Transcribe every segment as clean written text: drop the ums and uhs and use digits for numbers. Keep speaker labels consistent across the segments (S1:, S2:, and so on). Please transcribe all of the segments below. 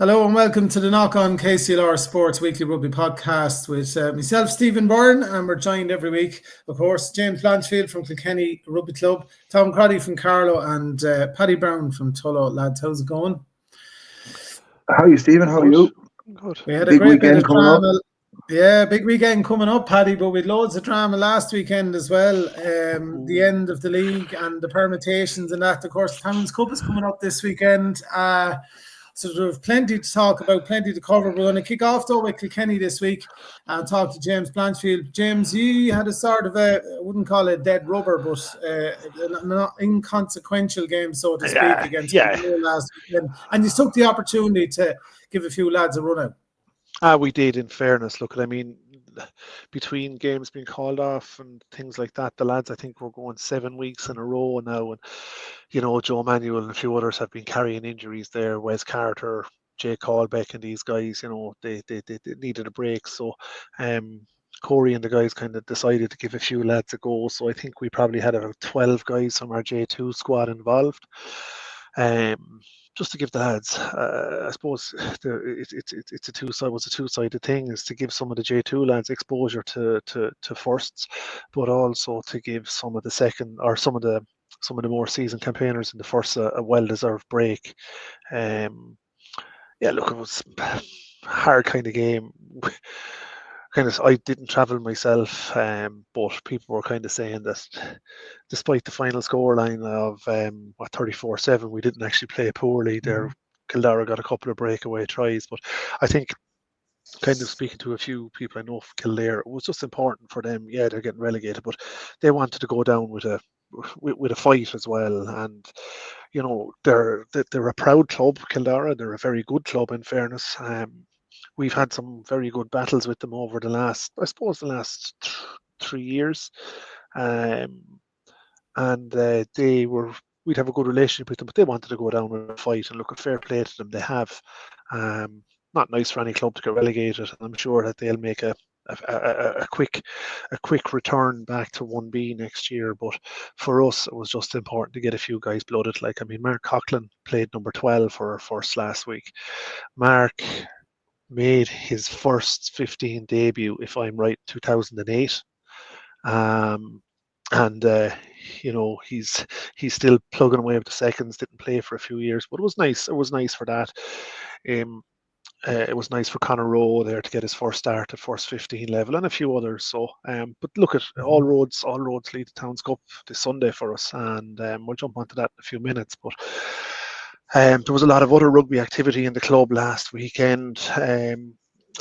S1: Hello and welcome to the Knock On KCLR Sports Weekly Rugby Podcast with myself, Stephen Byrne, and we're joined every week, of course, James Blanchfield from Kilkenny Rugby Club, Tom Crotty from Carlow, and Paddy Browne from Tullow. Lads, how's it going?
S2: How are you, Stephen? How are you?
S3: Good.
S1: We had a
S2: Big
S1: great bit
S2: weekend
S1: of
S2: coming up.
S1: drama. Yeah, big weekend coming up, Paddy, but with loads of drama last weekend as well. The end of the league and the permutations and that. Of course, Towns Cup is coming up this weekend. So there's plenty to talk about, plenty to cover. We're going to kick off though with Kilkenny this week and talk to James Blanchfield. James, you had a sort of I wouldn't call it dead rubber, but an inconsequential game, so to speak, against Wicklow last weekend. And you took the opportunity to give a few lads a run out.
S3: We did, in fairness. Look, I mean, between games being called off and things like that, the lads, I think, were going 7 weeks in a row now. And, you know, Joe Manuel and a few others have been carrying injuries there. Wes Carter, Jay Callbeck and these guys, you know, they needed a break. So Corey and the guys kind of decided to give a few lads a go. So I think we probably had about 12 guys from our J2 squad involved. Just to give the lads, I suppose it's a two-sided thing, is to give some of the J2 lads exposure to firsts, but also to give some of the second or some of the more seasoned campaigners in the first a well-deserved break. Look, it was a hard kind of game. I didn't travel myself, but people were kind of saying that despite the final scoreline of 34-7, we didn't actually play poorly. There, Cill Dara got a couple of breakaway tries, but I think, kind of speaking to a few people I know from Kildare, it was just important for them. Yeah, they're getting relegated, but they wanted to go down with a fight as well. And you know, they're a proud club, Cill Dara. They're a very good club, in fairness. We've had some very good battles with them over the last 3 years, and we'd have a good relationship with them, but they wanted to go down with a fight, and look, at fair play to them, they have. Not nice for any club to get relegated, and I'm sure that they'll make a quick return back to 1B next year. But for us, it was just important to get a few guys blooded. Like, I mean, Mark Coughlin played number 12 for our first last week. Mark made his first 15 debut, if I'm right, 2008. You know, he's still plugging away with the seconds. Didn't play for a few years, but it was nice. It was nice for that. It was nice for Conor Rowe there to get his first start at first 15 level, and a few others. So, but look, at all roads lead to Towns Cup this Sunday for us, and we'll jump onto that in a few minutes. But there was a lot of other rugby activity in the club last weekend. I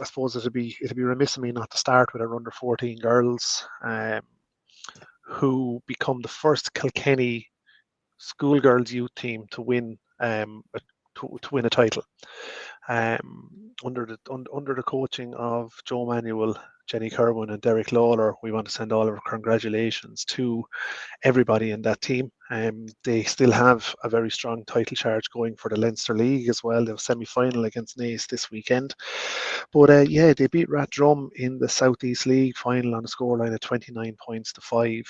S3: suppose it'd be remiss of me not to start with our under 14 girls, who become the first Kilkenny schoolgirls youth team to win a title. Under the coaching of Joe Manuel, Jenny Kerwin and Derek Lawler, we want to send all of our congratulations to everybody in that team. They still have a very strong title charge going for the Leinster League as well. They have a semi-final against Naas this weekend. But they beat Rathdrum in the South East League final on a scoreline of 29 points to 5.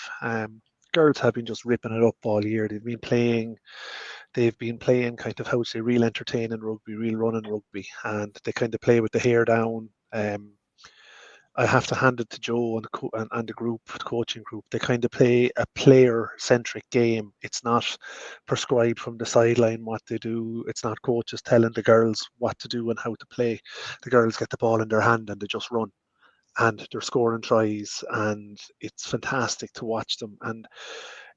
S3: Girls have been just ripping it up all year. They've been playing kind of, how to say, real entertaining rugby, real running rugby, and they kind of play with the hair down. I have to hand it to Joe and the group, the coaching group. They kind of play a player-centric game. It's not prescribed from the sideline what they do. It's not coaches telling the girls what to do and how to play. The girls get the ball in their hand and they just run, and they're scoring tries, and it's fantastic to watch them. And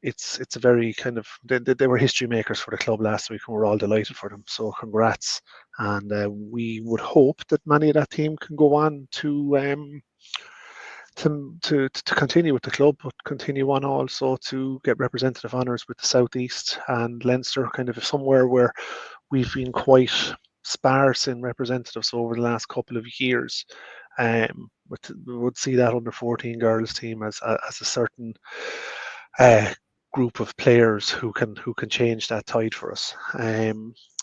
S3: it's a very kind of, they were history makers for the club last week, and we're all delighted for them. So congrats, and we would hope that many of that team can go on to continue with the club, but continue on also to get representative honours with the Southeast and Leinster, kind of somewhere where we've been quite sparse in representatives over the last couple of years. But we would see that under 14 girls team as a certain group of players who can change that tide for us.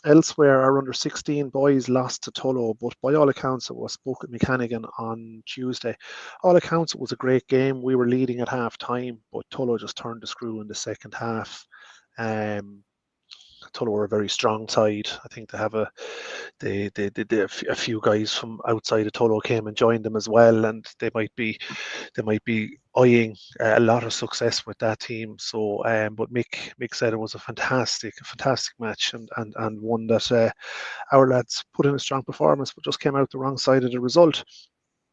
S3: Elsewhere, our under 16 boys lost to Tullow, but by all accounts, it was spoke at Mechanigan on Tuesday. All accounts, it was a great game. We were leading at half time, but Tullow just turned the screw in the second half. Tullow are a very strong side. I think they have a few guys from outside of Tullow came and joined them as well, and they might be eyeing a lot of success with that team. So, but Mick said it was a fantastic match, and one that our lads put in a strong performance, but just came out the wrong side of the result.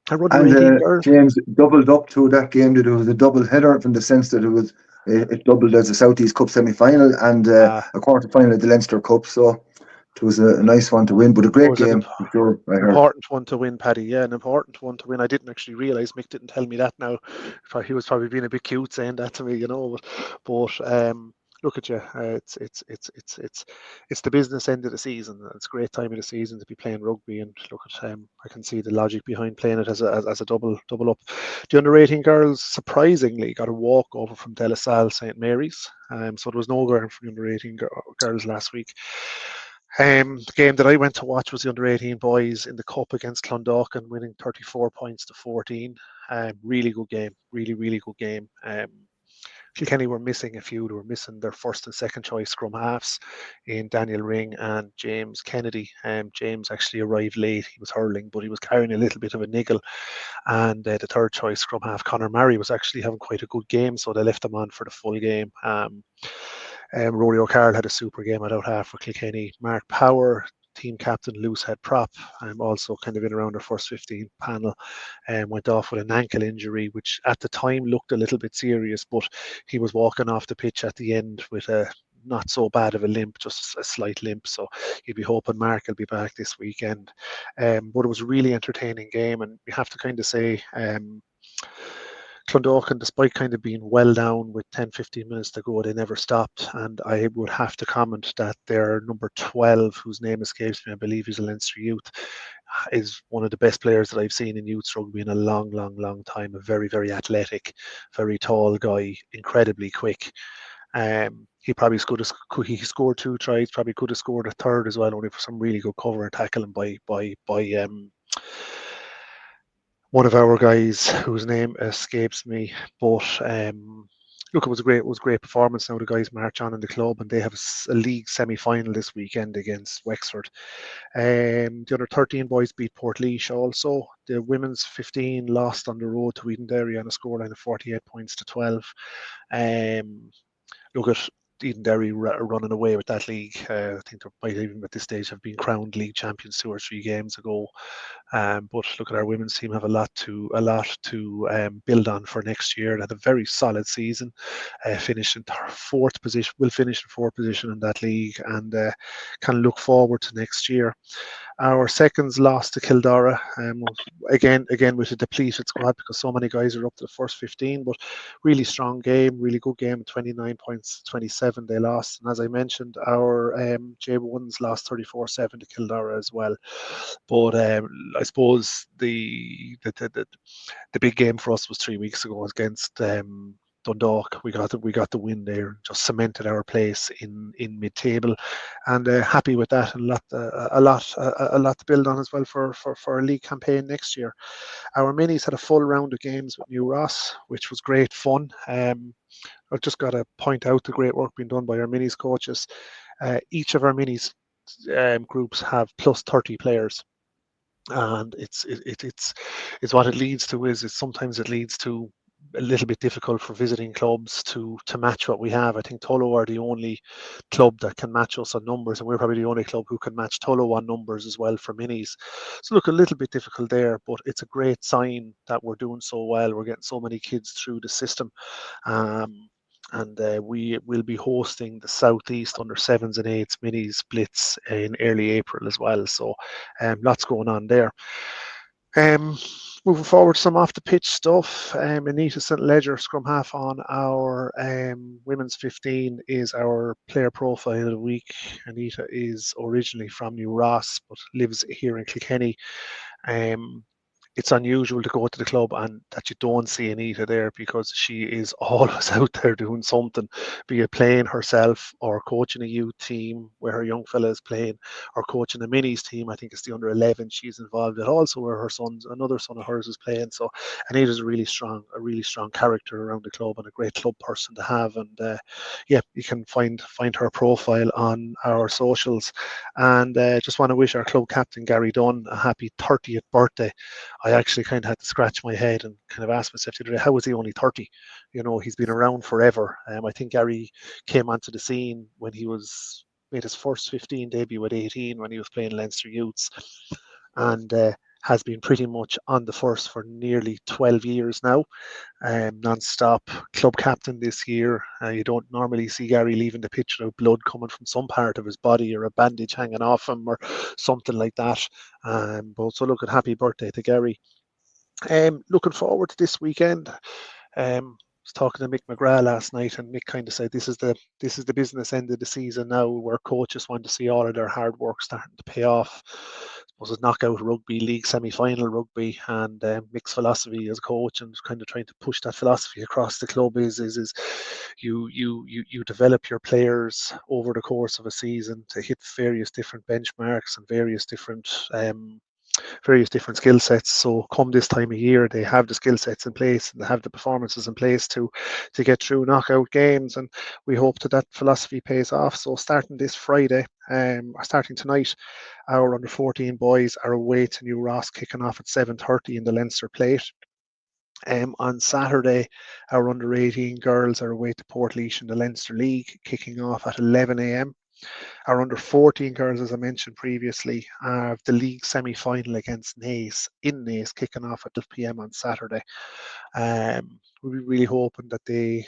S2: And James doubled up to that game. That it was a double header, from the sense that it doubled as a Southeast Cup semi-final and a quarter-final of the Leinster Cup. So it was a nice one to win, but a great game. I'm sure.
S3: An important one to win, Paddy. Yeah, an important one to win. I didn't actually realise. Mick didn't tell me that. Now, he was probably being a bit cute saying that to me, you know. But look at you. It's the business end of the season. It's a great time of the season to be playing rugby, and look at I can see the logic behind playing it as a double up. The under 18 girls surprisingly got a walk over from De La Salle St Mary's. So there was no girl from the under 18 girls last week. The game that I went to watch was the under 18 boys in the cup against Clondalkin, winning 34 points to 14. Really good game. Really good game. Kilkenny were missing a few. They were missing their first and second choice scrum halves in Daniel Ring and James Kennedy. James actually arrived late. He was hurling, but he was carrying a little bit of a niggle. And the third choice scrum half, Conor Murray, was actually having quite a good game, so they left him on for the full game. Rory O'Carroll had a super game at out half for Kilkenny. Mark Power, team captain, loose head prop, also kind of in around our first 15 panel, went off with an ankle injury, which at the time looked a little bit serious, but he was walking off the pitch at the end with a not so bad of a limp, just a slight limp. So you'd be hoping Mark will be back this weekend. But it was a really entertaining game, and we have to kind of say Clondalkin, despite kind of being well down with 10-15 minutes to go, they never stopped. And I would have to comment that their number 12, whose name escapes me, I believe he's a Leinster youth, is one of the best players that I've seen in youth rugby in a long time. A very, very athletic, very tall guy, incredibly quick. He probably he scored 2 tries, probably could have scored a third as well, only for some really good cover and tackling by one of our guys whose name escapes me. But look, it was a great performance. Now the guys march on in the club, and they have a league semi-final this weekend against Wexford. The under 13 boys beat Portlaoise also. The women's 15 lost on the road to Edenderry on a scoreline of 48 points to 12. Look at Edenderry running away with that league. I think they might even at this stage have been crowned league champions 2 or 3 games ago. But look at our women's team, have a lot to build on for next year. They had a very solid season, finished in 4th position. Will finish in 4th position in that league, and can look forward to next year. Our seconds lost to Cill Dara, again with a depleted squad, because so many guys are up to the first 15, but really strong game, really good game, 29 points, 27 they lost. And as I mentioned, our J1s lost 34-7 to Cill Dara as well. But I suppose the big game for us was 3 weeks ago against Dundalk. We got the win there, just cemented our place in mid-table, and happy with that, and a lot to build on as well for a league campaign next year. Our minis had a full round of games with New Ross, which was great fun. I've just got to point out the great work being done by our minis coaches. Each of our minis groups have plus 30 players. And it's what it leads to is sometimes it leads to a little bit difficult for visiting clubs to match what we have. I think Tullow are the only club that can match us on numbers, and we're probably the only club who can match Tullow on numbers as well for minis. So look, a little bit difficult there, but it's a great sign that we're doing so well. We're getting so many kids through the system. And we will be hosting the Southeast under 7s and 8s minis blitz in early April as well. So lots going on there. Moving forward, some off the pitch stuff. Anita St. Ledger, scrum half on our women's 15, is our player profile of the week. Anita is originally from New Ross, but lives here in Kilkenny. it's unusual to go to the club and that you don't see Anita there, because she is always out there doing something, be it playing herself or coaching a youth team where her young fella is playing, or coaching a minis team. I think it's the under 11 she's involved in, also where another son of hers is playing. So Anita's a really strong character around the club and a great club person to have. And yeah, you can find her profile on our socials. And just want to wish our club captain Gary Dunn a happy 30th birthday. I actually kind of had to scratch my head and kind of ask myself today, how was he only 30? You know, he's been around forever. I think Gary came onto the scene when he made his first 15 debut at 18 when he was playing Leinster Youths, and has been pretty much on the first for nearly 12 years now, non-stop club captain this year. You don't normally see Gary leaving the pitch without blood coming from some part of his body or a bandage hanging off him or something like that. But so look, at happy birthday to Gary. Looking forward to this weekend. Was talking to Mick McGrath last night, and Mick kind of said this is the business end of the season now, where coaches want to see all of their hard work starting to pay off. I suppose it's knockout rugby, league semi-final rugby, and Mick's philosophy as a coach, and kind of trying to push that philosophy across the club is you develop your players over the course of a season to hit various different benchmarks and various different skill sets. So come this time of year, they have the skill sets in place and they have the performances in place to get through knockout games. And we hope that philosophy pays off. So starting this Friday, or starting tonight, our under 14 boys are away to New Ross, kicking off at 7:30 in the Leinster Plate. On Saturday, our under 18 girls are away to Portlaoise in the Leinster League, kicking off at 11 a.m. Our under 14 girls, as I mentioned previously, have the league semi-final against Naas in Naas, kicking off at 12 p.m. on Saturday. We'll be really hoping that they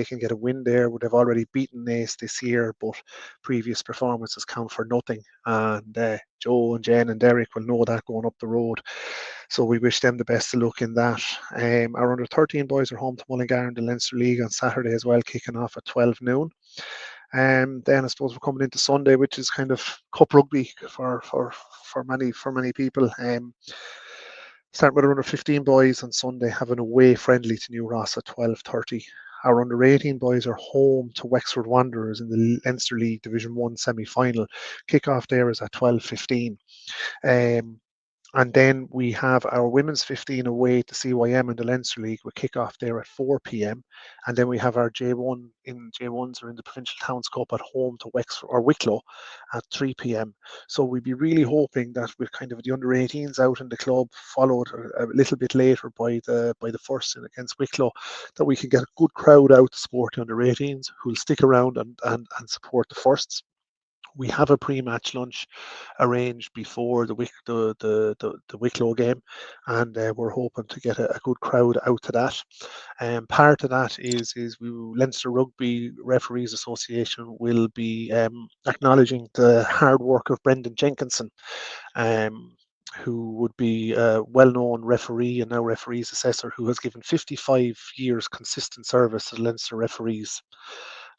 S3: can get a win there. They've already beaten Naas this year, but previous performances count for nothing. And Joe and Jen and Derek will know that going up the road. So we wish them the best of luck in that. Our under 13 boys are home to Mullingar in the Leinster League on Saturday as well, kicking off at 12 noon. Then I suppose we're coming into Sunday, which is kind of cup rugby for many people. Starting with our under 15 boys on Sunday, having a away friendly to New Ross at 12:30. Our under 18 boys are home to Wexford Wanderers in the Leinster League Division 1 semi-final. Kick-off there is at 12:15. And then we have our women's 15 away to CYM in the Leinster League with kick-off there at 4 p.m. And then we have our J1s are in the Provincial Towns Cup at home to Wexford or Wicklow at 3 p.m. So we'd be really hoping that with kind of the under 18s out in the club, followed a little bit later by the first against Wicklow, that we can get a good crowd out to support the under 18s who'll stick around and support the firsts. We have a pre-match lunch arranged before the Wicklow game, and we're hoping to get a good crowd out to that. And part of that is Leinster Rugby Referees Association will be acknowledging the hard work of Brendan Jenkinson, who would be a well-known referee and now referees assessor, who has given 55 years consistent service to Leinster referees.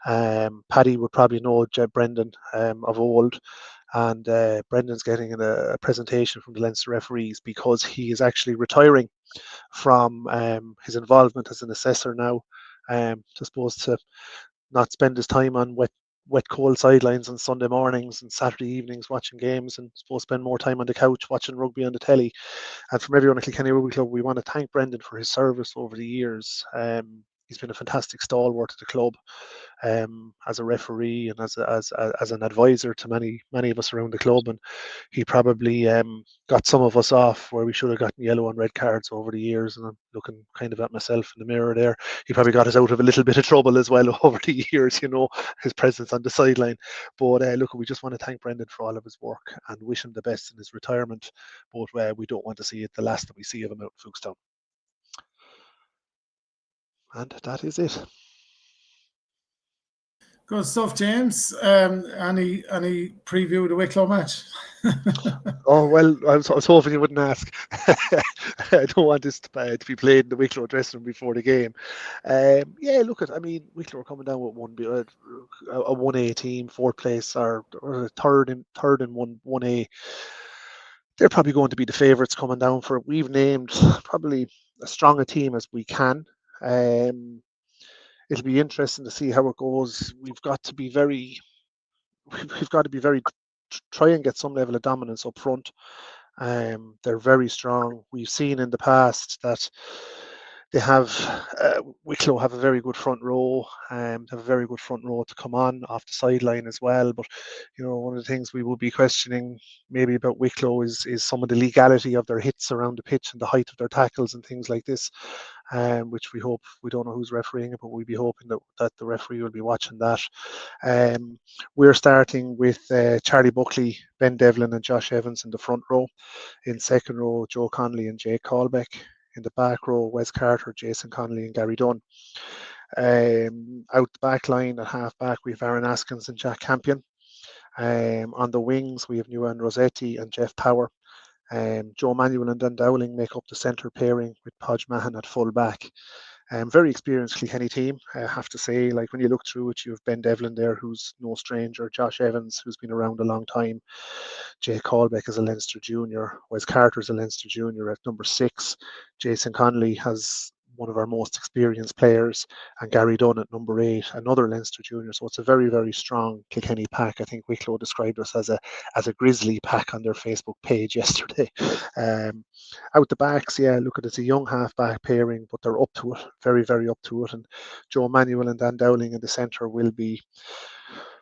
S3: Paddy would probably know Brendan of old, and Brendan's getting a presentation from the Leinster referees because he is actually retiring from his involvement as an assessor now, supposed to not spend his time on wet cold sidelines on Sunday mornings and Saturday evenings watching games, and supposed to spend more time on the couch watching rugby on the telly. And from everyone at Kilkenny Rugby Club, we want to thank Brendan for his service over the years. He's been a fantastic stalwart to the club, as a referee and as an advisor to many of us around the club. And he probably got some of us off where we should have gotten yellow and red cards over the years. And I'm looking kind of at myself in the mirror there. He probably got us out of a little bit of trouble as well over the years, his presence on the sideline. But look, we just want to thank Brendan for all of his work and wish him the best in his retirement. But we don't want to see it the last that we see of him out in Fookstown. And that is it.
S1: Good stuff, James. Any preview of the Wicklow match?
S3: Oh, well, I was hoping you wouldn't ask. I don't want this to be played in the Wicklow dressing room before the game. Wicklow are coming down with a 1A team, fourth place, or third in 1A. they're probably going to be the favourites coming down for it. We've named probably as strong a team as we can. It'll be interesting to see how it goes. We've got to be very try and get some level of dominance up front. They're very strong. We've seen in the past that they have Wicklow have a very good front row. Have a very good front row to come on off the sideline as well. But one of the things we will be questioning maybe about Wicklow is some of the legality of their hits around the pitch and the height of their tackles and things like this. Which we hope, we don't know who's refereeing it, but we'll be hoping that the referee will be watching that. We're starting with Charlie Buckley, Ben Devlin and Josh Evans in the front row. In second row, Joe Connolly and Jake Colbeck. In the back row, Wes Carter, Jason Connolly and Gary Dunn. Out the back line at half back, we have Aaron Askins and Jack Campion. On the wings, we have Nuan Rossetti and Jeff Power. Joe Manuel and Dan Dowling make up the centre pairing with Podge Mahan at full back. Very experienced Kilkenny team, I have to say. Like, when you look through it, you have Ben Devlin there, who's no stranger, Josh Evans, who's been around a long time, Jay Colbeck is a Leinster junior, Wes Carter's a Leinster junior at number 6, Jason Connolly has one of our most experienced players, and Gary Dunn at number 8, another Leinster junior. So it's a very, very strong Kilkenny pack. I think Wicklow described us as a grizzly pack on their Facebook page yesterday. Out the backs, look at it's a young half-back pairing, but they're up to it, very, very up to it. And Joe Manuel and Dan Dowling in the centre will be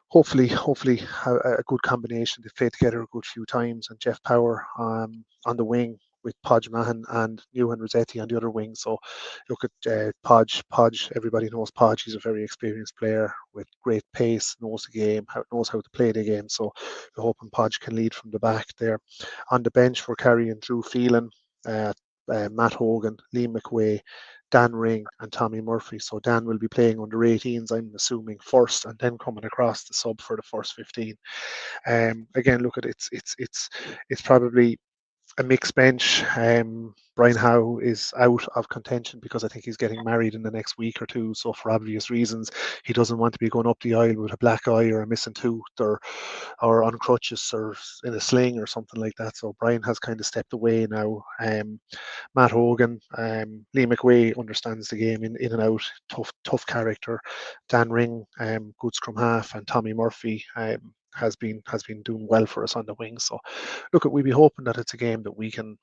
S3: hopefully a good combination. They played together a good few times, and Jeff Power on the wing with Podge Mahan and Nuan Rossetti on the other wing. So look at Podge. Everybody knows Podge. He's a very experienced player with great pace, knows the game, knows how to play the game. So we're hoping Podge can lead from the back there. On the bench, we're carrying Drew Phelan, Matt Hogan, Liam McWay, Dan Ring and Tommy Murphy. So Dan will be playing under 18s, I'm assuming, first, and then coming across the sub for the first 15. Again, look at it's probably a mixed bench. Brian Howe is out of contention because I think he's getting married in the next week or two. So for obvious reasons, he doesn't want to be going up the aisle with a black eye or a missing tooth or on crutches or in a sling or something like that. So Brian has kind of stepped away now. Matt Hogan, Liam McWay understands the game in and out, tough character. Dan Ring, good scrum half, and Tommy Murphy has been doing well for us on the wing. So look, we'll be hoping that it's a game that we can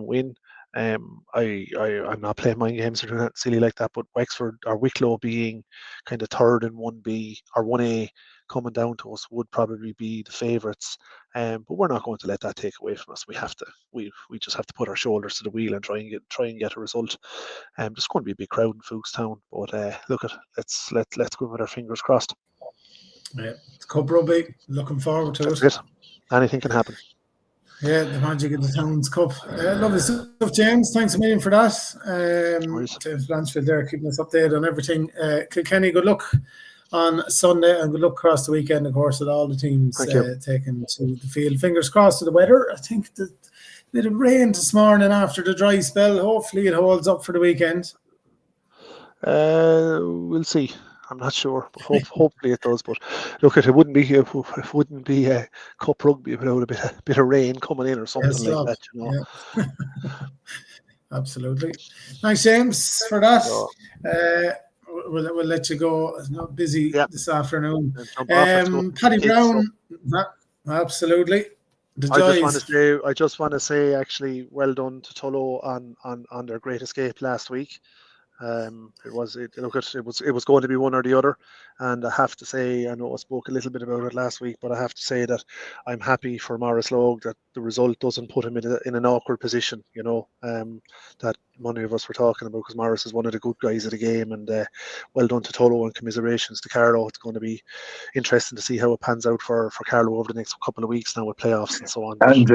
S3: win. I'm not playing mind games or doing that silly like that, but Wexford or Wicklow being kind of third in 1B or 1A coming down to us would probably be the favourites. But we're not going to let that take away from us. We just have to put our shoulders to the wheel and try and get a result. There's going to be a big crowd in Fookstown, but let's go with our fingers crossed.
S1: Yeah, it's Cup Rugby. Looking forward to it.
S3: Anything can happen.
S1: Yeah, the magic of the Towns Cup. Lovely stuff, James. Thanks a million for that. James Blanchfield there, keeping us updated on everything. Kilkenny, good luck on Sunday and good luck across the weekend, of course, with all the teams taken to the field. Fingers crossed to the weather. I think the bit of rain this morning after the dry spell. Hopefully it holds up for the weekend.
S3: We'll see. I'm not sure, but hopefully it does. But look, it wouldn't be a cup rugby without a bit of rain coming in or something like that, you know.
S1: Yeah. Absolutely. Thanks, James, for that. We'll let you go. I'm not busy this afternoon. Paddy Browne, absolutely.
S3: I just want to say actually, well done to Tullow on their great escape last week. It was going to be one or the other, and I have to say, I know I spoke a little bit about it last week, but I have to say that I'm happy for Maurice Logue that the result doesn't put him in an awkward position, you know, that many of us were talking about, because Maurice is one of the good guys of the game, and well done to Tullow and commiserations to Carlow. It's going to be interesting to see how it pans out for Carlow over the next couple of weeks now with playoffs and so on.
S2: And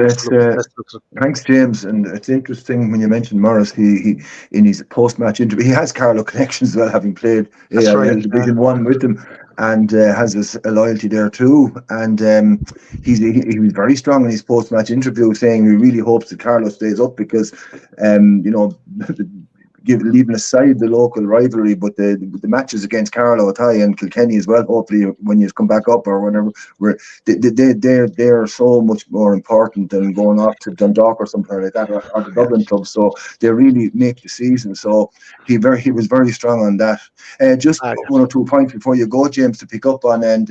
S2: thanks, James. And it's interesting when you mentioned Maurice, he in his post-match interview, he has Carlow connections as well, having played Division 1 with them, and has a loyalty there too. And he was very strong in his post-match interview, saying he really hopes that Carlow stays up because, leaving aside the local rivalry, but the matches against Carlow, Athy and Kilkenny as well, hopefully when you come back up or whenever, they're so much more important than going off to Dundalk or something like that, or the Dublin club. So they really make the season. So he was very strong on that. Just 1 or 2 points before you go, James, to pick up on, and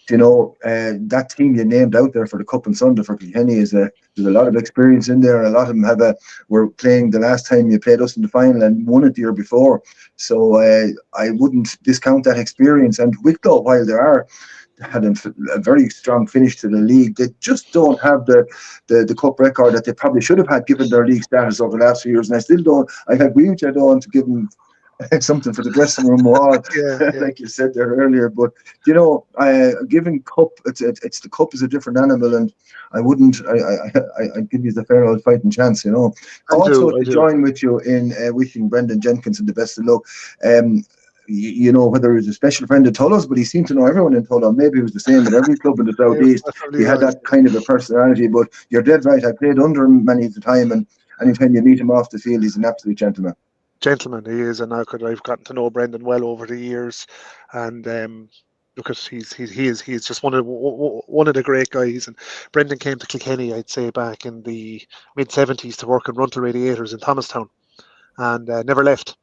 S2: that team you named out there for the Cup and Sunday for Kilkenny there's a lot of experience in there, and a lot of them were playing the last time you played us in the final and won it the year before. So I wouldn't discount that experience. And Wicklow, while had a very strong finish to the league, they just don't have the cup record that they probably should have had given their league status over the last few years. And I still don't. I agree with you. I don't want to give them something for the dressing room wall, like you said there earlier. But giving cup, it's the cup is a different animal, and I wouldn't. I give you the fair old fighting chance. To join with you in wishing Brendan Jenkinson the best of luck. Whether he was a special friend of Tullow's, but he seemed to know everyone in Tullow. Maybe it was the same with every club in the southeast. He had that kind of a personality. But you're dead right. I played under him many of the time, and anytime you meet him off the field, he's an absolute gentleman.
S3: Gentleman he is, and I've gotten to know Brendan well over the years, and because he is just one of the great guys. And Brendan came to Kilkenny, I'd say, back in the mid-70s to work in Runtle Radiators in Thomastown, and never left.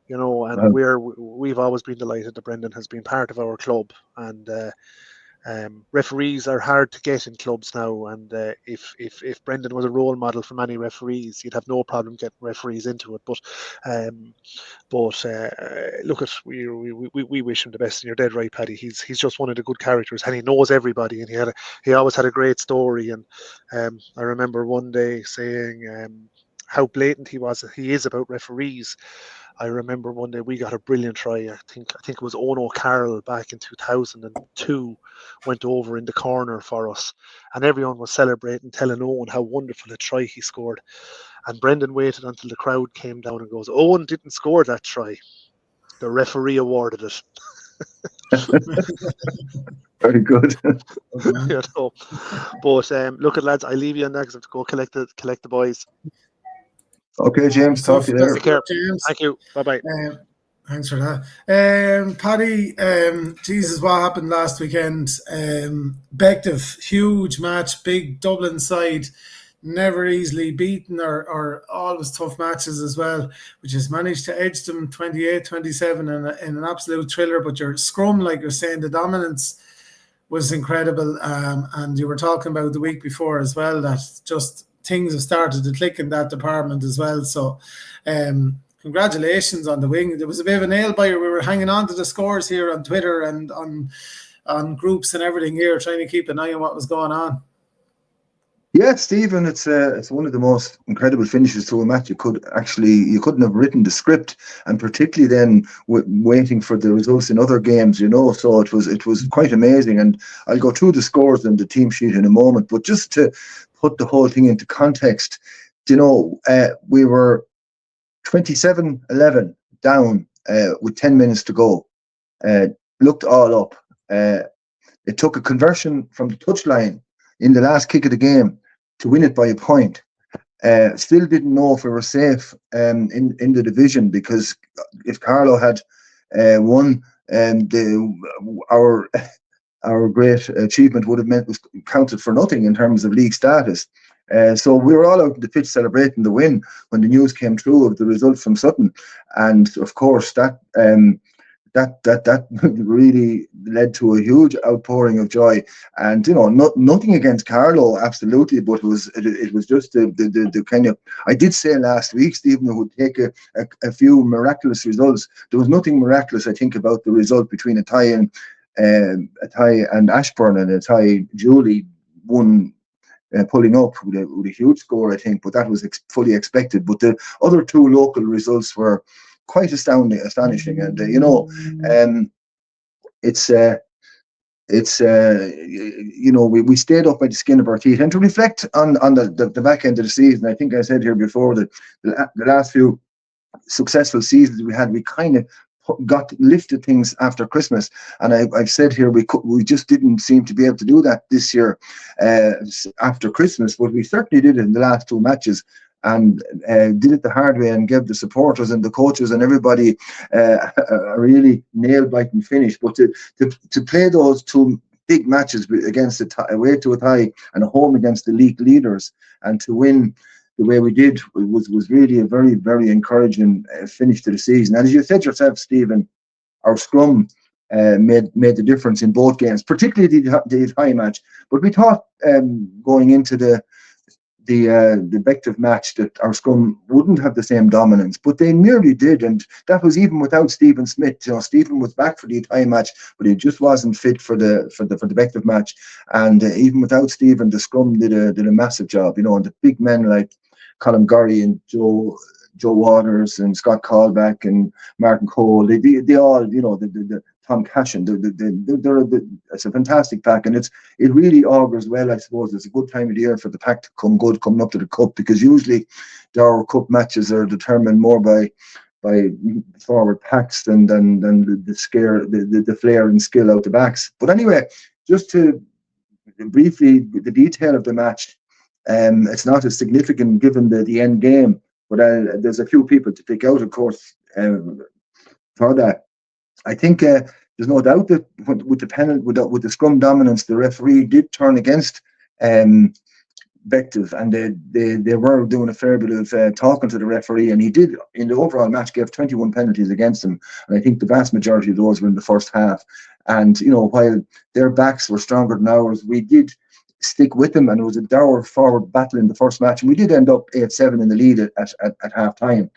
S3: And we've always been delighted that Brendan has been part of our club, and referees are hard to get in clubs now, and if Brendan was a role model for many referees, you'd have no problem getting referees into it. But look, we wish him the best, and you're dead right, Paddy. He's just one of the good characters, and he knows everybody, and he always had a great story. And I remember one day saying how blatant he is about referees. I remember one day we got a brilliant try. I think it was Ono Carroll back in 2002 went over in the corner for us, and everyone was celebrating, telling Owen how wonderful a try he scored. And Brendan waited until the crowd came down and goes, "Owen didn't score that try. The referee awarded it."
S2: Very good.
S3: But look at lads, I leave you on that because I have to go collect the boys.
S2: Okay, James, talk to you later.
S3: Take care. Thank you. Bye-bye.
S1: Thanks for that. Paddy, Jesus, what happened last weekend? Bective, huge match, big Dublin side, never easily beaten or always tough matches as well, which has managed to edge them 28-27 in an absolute thriller. But your scrum, like you're saying, the dominance was incredible. And you were talking about the week before as well, that just things have started to click in that department as well. So congratulations on the wing. There was a bit of a nail biter. We were hanging on to the scores here on Twitter and on groups and everything here, trying to keep an eye on what was going on.
S2: Yeah, Stephen, it's one of the most incredible finishes to a match. You couldn't have written the script, and particularly then waiting for the results in other games, so it was quite amazing. And I'll go through the scores and the team sheet in a moment, but just to put the whole thing into context, we were 27-11 down with 10 minutes to go. Looked all up. It took a conversion from the touchline in the last kick of the game to win it by a point. Still didn't know if we were safe in the division, because if Carlow had won, our great achievement would have meant was counted for nothing in terms of league status. So we were all out in the pitch celebrating the win when the news came through of the result from Sutton, and of course that really led to a huge outpouring of joy. And nothing against Carlow, absolutely, but it was just the kind of, I did say last week, Stephen, it would take a few miraculous results. There was nothing miraculous, I think, about the result between Athy and Ashburn, and Athy Julie won, pulling up with a huge score, I think, but that was fully expected. But the other two local results were quite astonishing, and we stayed up by the skin of our teeth. And to reflect on the back end of the season, I think I said here before that the last few successful seasons we had, we kind of lifted things after Christmas, and I've said here we just didn't seem to be able to do that this year after Christmas, but we certainly did in the last two matches. and did it the hard way and gave the supporters and the coaches and everybody a really nail-biting finish. But to play those two big matches against away to a tie and a home against the league leaders, and to win the way we did was really a very, very encouraging finish to the season. And as you said yourself, Stephen, our scrum made the difference in both games, particularly the tie match. But we thought going into the Bective match that our scrum wouldn't have the same dominance, but they nearly did, and that was even without Stephen Smith. Stephen was back for the tie match, but he just wasn't fit for the Bective match. And even without Stephen, the scrum did a massive job. And the big men like Colm Gorry and Joe Waters and Scott Callback and Martin Cole, they all, the Tom Cashin, it's a fantastic pack, and it really augurs well. I suppose it's a good time of the year for the pack to come good coming up to the cup, because usually our cup matches are determined more by forward packs than the flair and skill out the backs. But anyway, just to briefly the detail of the match, it's not as significant given the end game, but there's a few people to pick out, of course, for that. I think there's no doubt that with the scrum dominance, the referee did turn against Bective, and they were doing a fair bit of talking to the referee, and he did, in the overall match, gave 21 penalties against them, and I think the vast majority of those were in the first half. And while their backs were stronger than ours, we did stick with them, and it was a dour forward battle in the first match, and we did end up 8-7 in the lead at half time.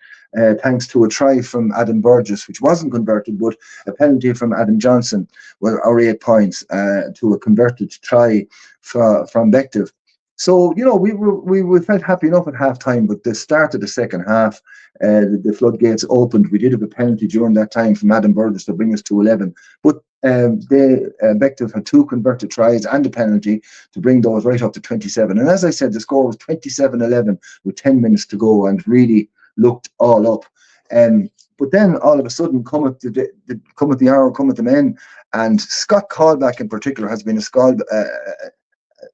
S2: Thanks to a try from Adam Burgess, which wasn't converted, but a penalty from Adam Johnson was our 8 points to a converted try from Bective. So, we felt happy enough at half time, but the start of the second half, the floodgates opened. We did have a penalty during that time from Adam Burgess to bring us to 11. But Bective had 2 converted tries and a penalty to bring those right up to 27. And as I said, the score was 27-11 with 10 minutes to go, and really looked all up. But then all of a sudden, come at the hour, come at the men, and Scott Callback in particular has been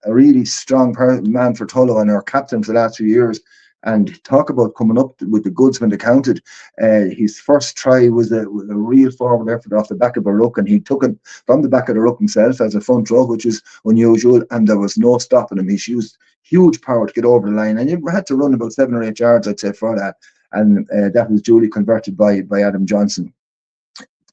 S2: a really strong man for Tullow and our captain for the last few years. And talk about coming up with the goods when they counted. His first try was a real forward effort off the back of a ruck, and he took it from the back of the ruck himself as a front row, which is unusual, and there was no stopping him. He used huge power to get over the line, and you had to run about 7 or 8 yards, I'd say, for that. And that was duly converted by Adam Johnson.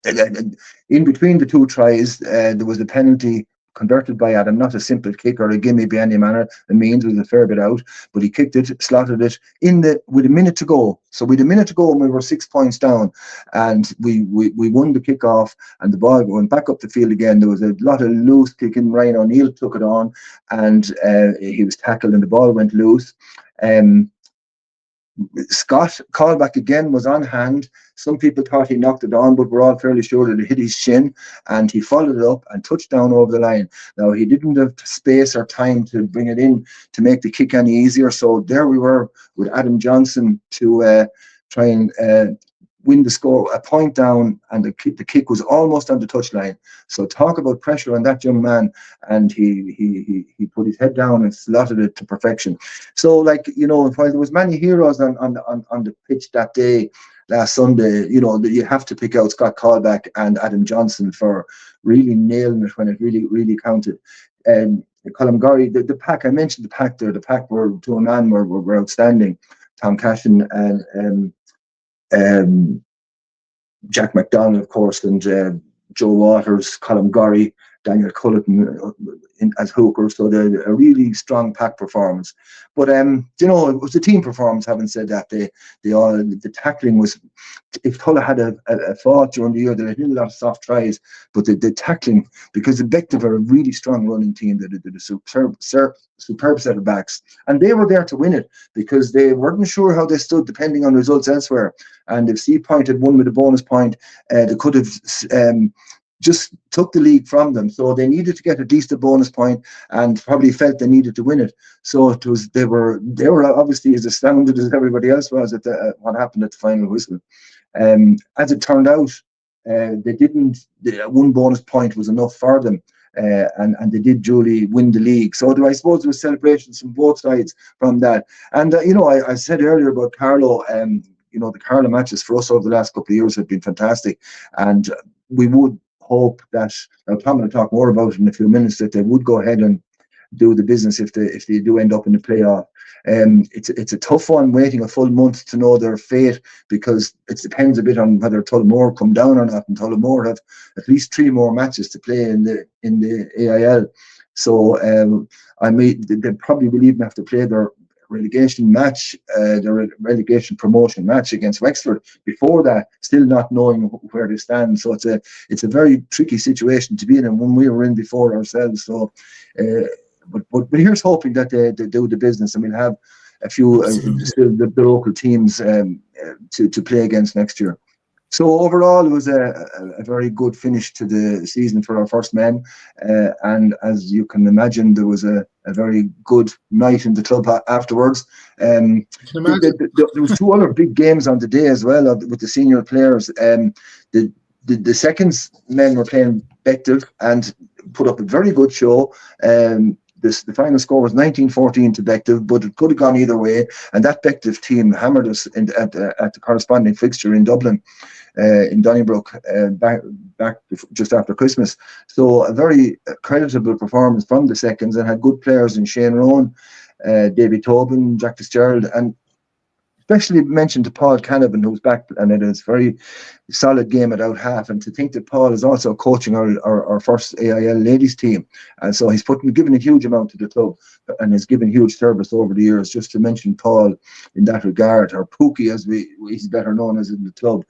S2: In between the 2 tries, there was a penalty converted by Adam, not a simple kick or a gimme by any manner. The means was a fair bit out, but he kicked it, slotted it with a minute to go. So with a minute to go, and we were 6 points down, and we won the kick off, and the ball went back up the field again. There was a lot of loose kicking. Ryan O'Neill took it on, and he was tackled, and the ball went loose. Scott Callback again was on hand. Some people thought he knocked it on, but we're all fairly sure that it hit his shin, and he followed it up and touched down over the line. Now, he didn't have space or time to bring it in to make the kick any easier, so there we were with Adam Johnson to try and win the score, a point down, and the kick was almost on the touchline. So talk about pressure on that young man, and he put his head down and slotted it to perfection. So, while there was many heroes on the pitch that day, last Sunday, you have to pick out Scott Callback and Adam Johnson for really nailing it when it really, really counted. Colm Gorry, the pack, I mentioned the pack there, the pack were to a man were outstanding. Tom Cashin and Jack McDonald, of course, and Joe Waters, Colm Gorry, Daniel Culleton as hookers. So they're a really strong pack performance. But it was a team performance. Having said that, the tackling was. If Tullow had a thought during the year, they did a lot of soft tries, but the tackling, because the Bective are a really strong running team, they did a superb set of backs, and they were there to win it because they weren't sure how they stood depending on results elsewhere. And if C Point had won with a bonus point, they could have just took the league from them. So they needed to get at least a bonus point, and probably felt they needed to win it. So they were obviously as astounded as everybody else was at what happened at the final whistle. As it turned out, they didn't. One bonus point was enough for them, and they did duly win the league. So I suppose there was celebrations from both sides from that. And I said earlier about Carlow. The Carlow matches for us over the last couple of years have been fantastic, and we would hope that, now Tom will talk more about it in a few minutes, that they would go ahead and do the business if they do end up in the playoff. It's a tough one, waiting a full month to know their fate, because it depends a bit on whether Tullamore come down or not, and Tullamore have at least 3 more matches to play in the AIL. So they probably will even have to play their relegation match, the relegation promotion match against Wexford before that, still not knowing where they stand. So it's a very tricky situation to be in, and one we were in before ourselves. So, but here's hoping that they do the business, and we'll have a few still the local teams to play against next year. So overall, it was a very good finish to the season for our first men, and as you can imagine, there was a very good night in the club afterwards. There was 2 other big games on the day as well with the senior players. The seconds men were playing Bective and put up a very good show. The final score was 19-14 to Bective, but it could have gone either way. And that Bective team hammered us at the corresponding fixture in Dublin, in Donnybrook, back just after Christmas. So a very creditable performance from the seconds, and had good players in Shane Rowan, Davy Tobin, Jack Fitzgerald, and especially mentioned to Paul Canavan, who's back, and it is a very solid game at out half. And to think that Paul is also coaching our first AIL ladies team, and so he's given a huge amount to the club, and has given huge service over the years. Just to mention Paul in that regard, or Pookie as he's better known as in the club.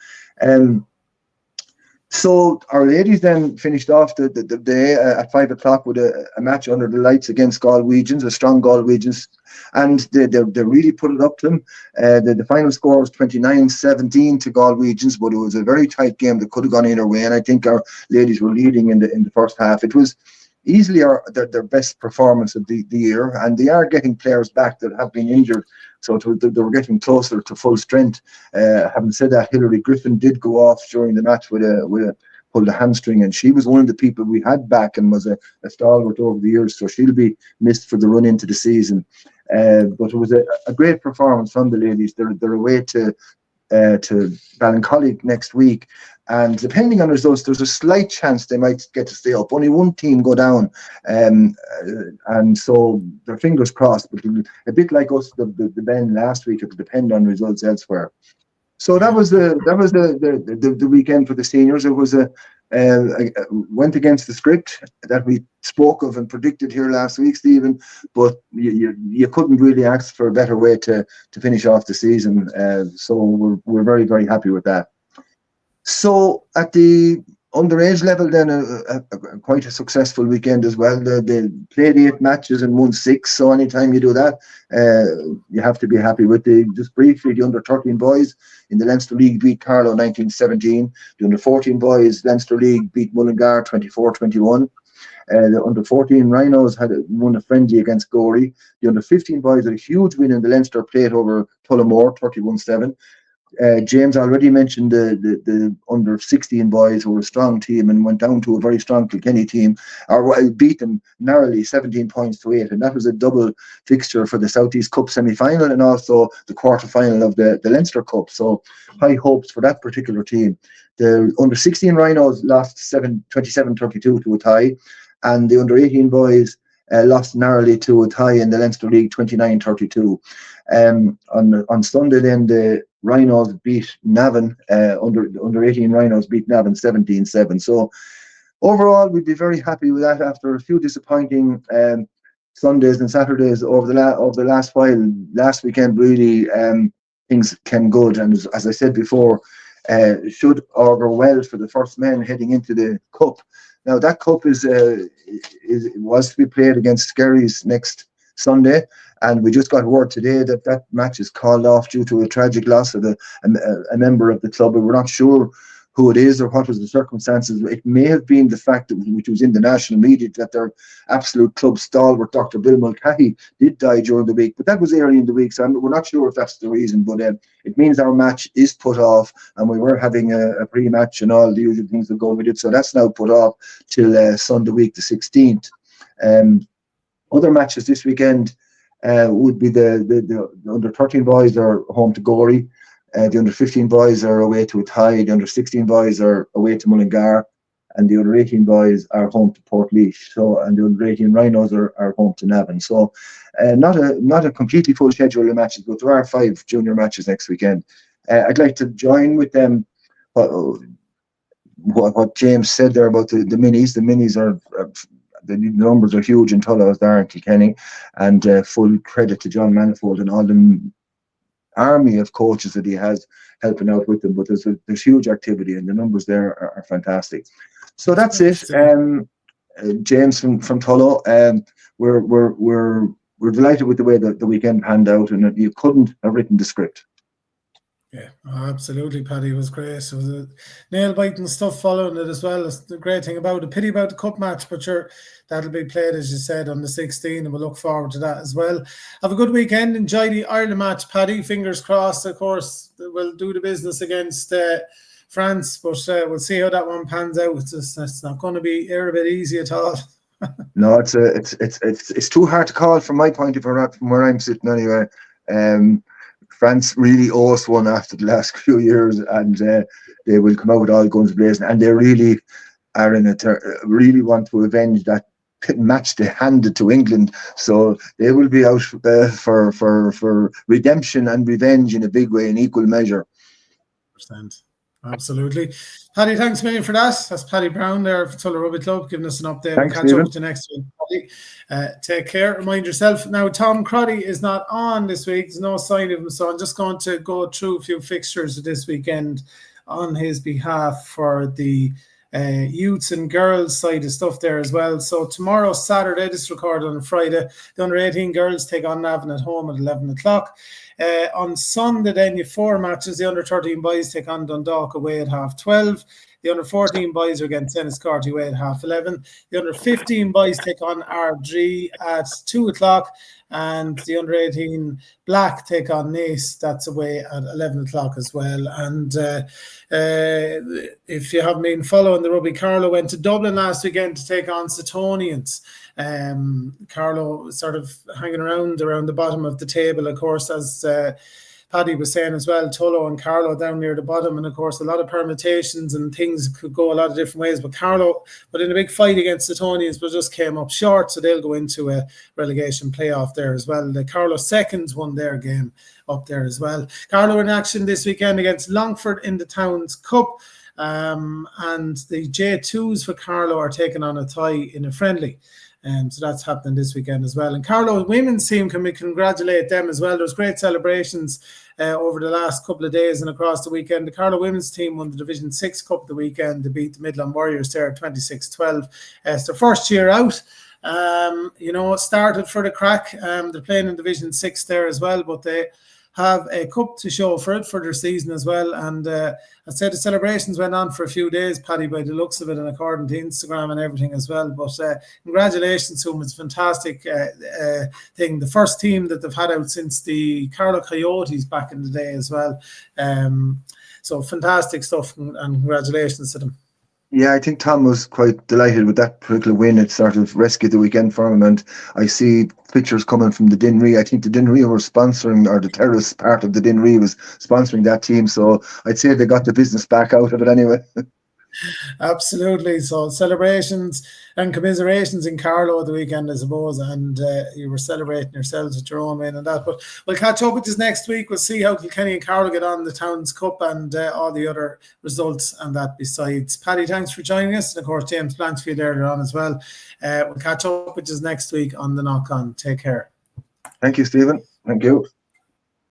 S2: So our ladies then finished off the day at 5 o'clock with a match under the lights against Galwegians, a strong Galwegians, and they really put it up to them. The final score was 29-17 to Galwegians, but it was a very tight game that could have gone either way, and I think our ladies were leading in the first half. It was easily their best performance of the year, and they are getting players back that have been injured, so they were getting closer to full strength. Having said that, Hilary Griffin did go off during the match with pulled a hamstring, and she was one of the people we had back and was a stalwart over the years, so she'll be missed for the run into the season. But it was a great performance from the ladies. They're away to Ballincollig next week, and depending on results, there's a slight chance they might get to stay up. Only one team go down, and so their fingers crossed. But a bit like us, the Ben last week, it will depend on results elsewhere. So that was the weekend for the seniors. It was went against the script that we spoke of and predicted here last week, Stephen. But you couldn't really ask for a better way to finish off the season. So we're very, very happy with that. So at the underage level, then quite a successful weekend as well. They played 8 matches and won 6. So anytime you do that, you have to be happy with it. Just briefly, the under 13 boys in the Leinster League beat Carlow 19-17. The under 14 boys Leinster League beat Mullingar 24-21. The under 14 Rhinos won a friendly against Gorey. The under 15 boys had a huge win in the Leinster Plate over Tullamore 31-7. James already mentioned the under 16 boys, who were a strong team and went down to a very strong Kilkenny team, or beat them narrowly 17 points to 8, and that was a double fixture for the South East Cup semi-final and also the quarter-final of the Leinster Cup. So high hopes for that particular team. The under 16 Rhinos lost 27-32 to a tie, and the under 18 boys lost narrowly to a tie in the Leinster League 29-32. On Sunday then, the Rhinos beat Navan, under 18 Rhinos beat Navan 17-7. So overall, we'd be very happy with that after a few disappointing Sundays and Saturdays over the last while. Last weekend, really, things came good, and as I said before, should augur well for the first men heading into the cup. Now that cup was to be played against Skerries next Sunday, and we just got word today that match is called off due to a tragic loss of a member of the club. And we're not sure who it is or what was the circumstances. It may have been the fact that, which was in the national media, that their absolute club stalwart, Dr. Bill Mulcahy, did die during the week. But that was early in the week, so we're not sure if that's the reason. But it means our match is put off, and we were having a pre-match and all the usual things that go with it. So that's now put off till Sunday week, the 16th. Other matches this weekend would be the under-13 boys are home to Gorey. The under-15 boys are away to Athy. The under-16 boys are away to Mullingar, and the under-18 boys are home to Portlaoise. So, and the under-18 Rhinos are home to Navan. So, not a completely full schedule of matches, but there are 5 junior matches next weekend. I'd like to join with them. What James said there about the minis. The minis are the numbers are huge in Tullow, Dara and Kilkenny, and full credit to John Manifold and all the army of coaches that he has helping out with them. But there's huge activity, and the numbers there are fantastic. So that's it. James from Tullow. We're delighted with the way that the weekend panned out, and you couldn't have written the script.
S1: Yeah, absolutely, Paddy. It was great. It was a nail-biting stuff following it as well. That's the great thing about it. Pity about the cup match, but sure, that'll be played, as you said, on the 16th, and we'll look forward to that as well. Have a good weekend. Enjoy the Ireland match, Paddy. Fingers crossed, of course, we'll do the business against France, but we'll see how that one pans out. It's not going to be a bit easy at all.
S2: No, it's too hard to call from my point of view, from where I'm sitting anyway. France really owe us one after the last few years, and they will come out with all guns blazing, and they really are really want to avenge that match they handed to England. So they will be out for redemption and revenge in a big way, in equal measure.
S1: Absolutely. Paddy, thanks a million for that. That's Paddy Browne there for Tullow Rugby Club, giving us an update.
S2: Thanks,
S1: we'll catch up with you next week, Paddy. Take care. Remind yourself. Now, Tom Crotty is not on this week. There's no sign of him, so I'm just going to go through a few fixtures this weekend on his behalf for the youths and girls side of stuff there as well. So tomorrow, Saturday, this is recorded on Friday, the under-18 girls take on Navan at home at 11 o'clock. On Sunday, then, you have 4 matches. The under-13 boys take on Dundalk away at 12:30. The under-14 boys are against Enniscorthy away at 11:30. The under-15 boys take on Ardree at 2 o'clock. And the under-18 Black take on Naas. That's away at 11 o'clock as well. And if you haven't been following the rugby, Carlow went to Dublin last weekend to take on Setonians. Carlow sort of hanging around the bottom of the table, of course, as Paddy was saying as well. Tullow and Carlow down near the bottom, and of course a lot of permutations and things could go a lot of different ways. But Carlow, in a big fight against the Setonians, but just came up short, so they'll go into a relegation playoff there as well. The Carlow seconds won their game up there as well. Carlow in action this weekend against Longford in the Towns Cup. And the J2s for Carlow are taking on Athy in a friendly. So that's happening this weekend as well. And Carlow women's team, can we congratulate them as well? There's great celebrations over the last couple of days and across the weekend. The Carlow women's team won the Division 6 Cup the weekend. They beat the Midland Warriors there at 26-12. It's their first year out. Started for the crack. They're playing in Division 6 there as well, but they have a cup to show for it for their season as well. And I'd say the celebrations went on for a few days, Paddy, by the looks of it, and according to Instagram and everything as well. But congratulations to them. It's a fantastic thing. The first team that they've had out since the Carlow Coyotes back in the day as well. So fantastic stuff, and congratulations to them.
S2: Yeah, I think Tom was quite delighted with that particular win. It sort of rescued the weekend for him, and I see pictures coming from the Dinree. I think the Dinree were sponsoring, or the terrace part of the Dinree was sponsoring that team, so I'd say they got the business back out of it anyway.
S1: Absolutely. So celebrations and commiserations in Carlow the weekend, I suppose, and you were celebrating yourselves with your own win and that. But we'll catch up with this next week. We'll see how Kilkenny and Carlow get on the Towns Cup and all the other results and that besides. Paddy, thanks for joining us, and of course James Blanchfield earlier on as well. We'll catch up with you next week on the Knock On. Take care.
S2: Thank you, Stephen. Thank you.